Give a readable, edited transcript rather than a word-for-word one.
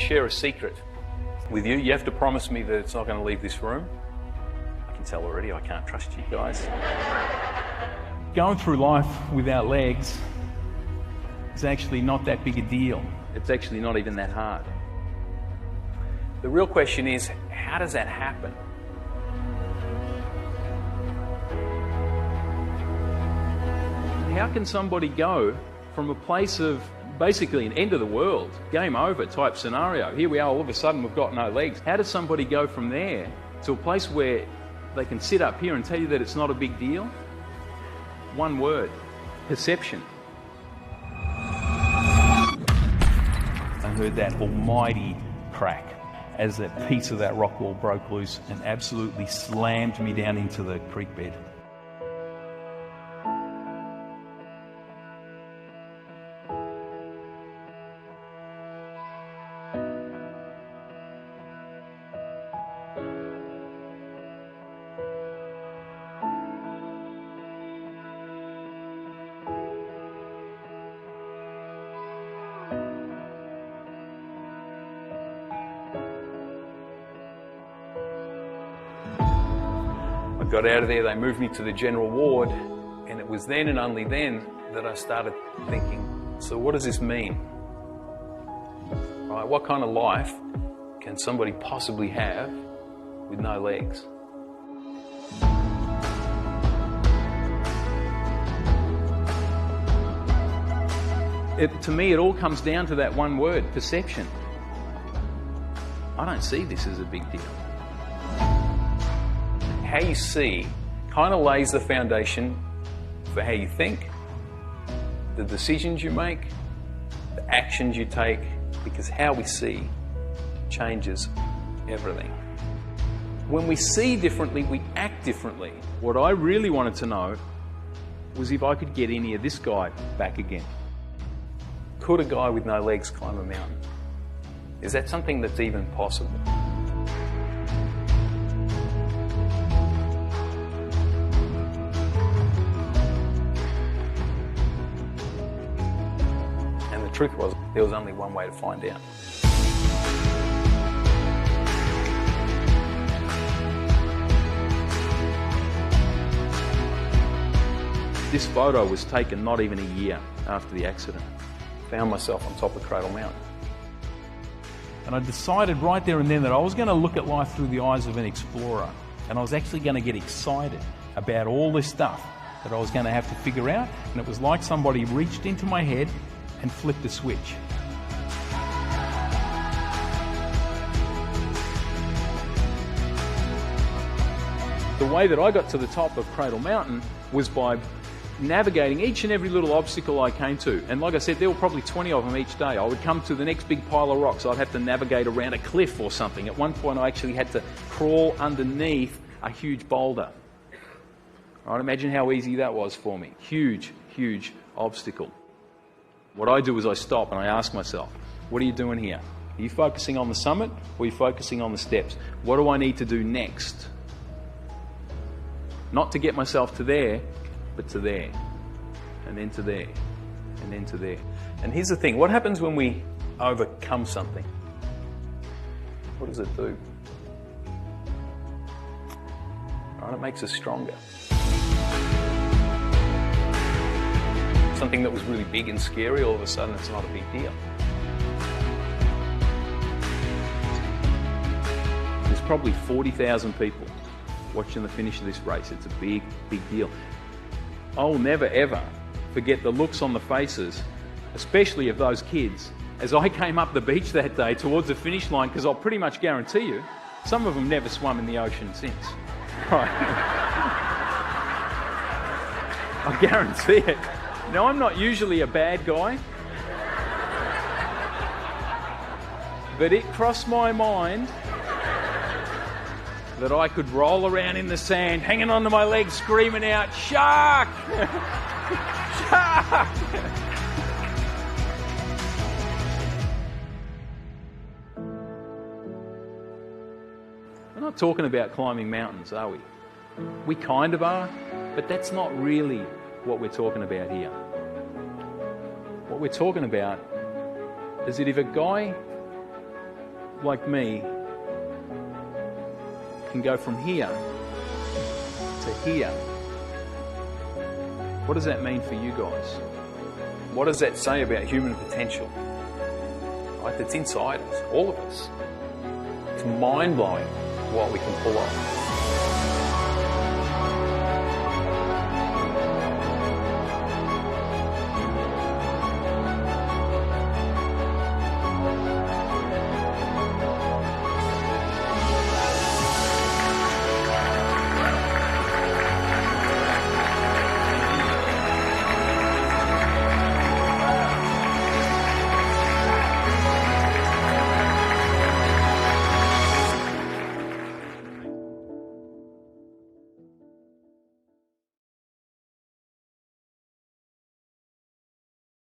share a secret with you. You have to promise me that it's not going to leave this room. I can tell already I can't trust you guys. Going through life without legs is actually not that big a deal. It's actually not even that hard. The real question is, how does that happen? How can somebody go from a place of basically an end of the world, game over type scenario, here we are, all of a sudden we've got no legs. How does somebody go from there to a place where they can sit up here and tell you that it's not a big deal? One word: perception. I heard that almighty crack as that piece of that rock wall broke loose and absolutely slammed me down into the creek bed. I got out of there, they moved me to the general ward, and it was then and only then that I started thinking, so what does this mean? Right, what kind of life can somebody possibly have with no legs? To me, it all comes down to that one word: perception. I don't see this as a big deal. How you see kind of lays the foundation for how you think, the decisions you make, the actions you take, because how we see changes everything. When we see differently, we act differently. What I really wanted to know was if I could get any of this guy back again. Could a guy with no legs climb a mountain? Is that something that's even possible? And the truth was, there was only one way to find out. This photo was taken not even a year after the accident. Found myself on top of Cradle Mountain. And I decided right there and then that I was going to look at life through the eyes of an explorer. And I was actually going to get excited about all this stuff that I was going to have to figure out. And it was like somebody reached into my head and flipped a switch. The way that I got to the top of Cradle Mountain was by navigating each and every little obstacle I came to. And like I said, there were probably 20 of them each day. I would come to the next big pile of rocks. I'd have to navigate around a cliff or something. At one point, I actually had to crawl underneath a huge boulder. All right, imagine how easy that was for me. Huge, huge obstacle. What I do is I stop and I ask myself, what are you doing here? Are you focusing on the summit or are you focusing on the steps? What do I need to do next? Not to get myself to there, but to there, and then to there, and then to there. And here's the thing, what happens when we overcome something? What does it do? Right, it makes us stronger. Something that was really big and scary, all of a sudden it's not a big deal. There's probably 40,000 people watching the finish of this race. It's a big, big deal. I'll never ever forget the looks on the faces, especially of those kids, as I came up the beach that day towards the finish line, because I'll pretty much guarantee you, some of them never swum in the ocean since. Right. I guarantee it. Now, I'm not usually a bad guy, but it crossed my mind that I could roll around in the sand, hanging onto my legs, screaming out, "Shark! Shark!" We're not talking about climbing mountains, are we? We kind of are, but that's not really what we're talking about here. What we're talking about is that if a guy like me can go from here to here, what does that mean for you guys? What does that say about human potential? Right, that's inside us, all of us. It's mind-blowing what we can pull off.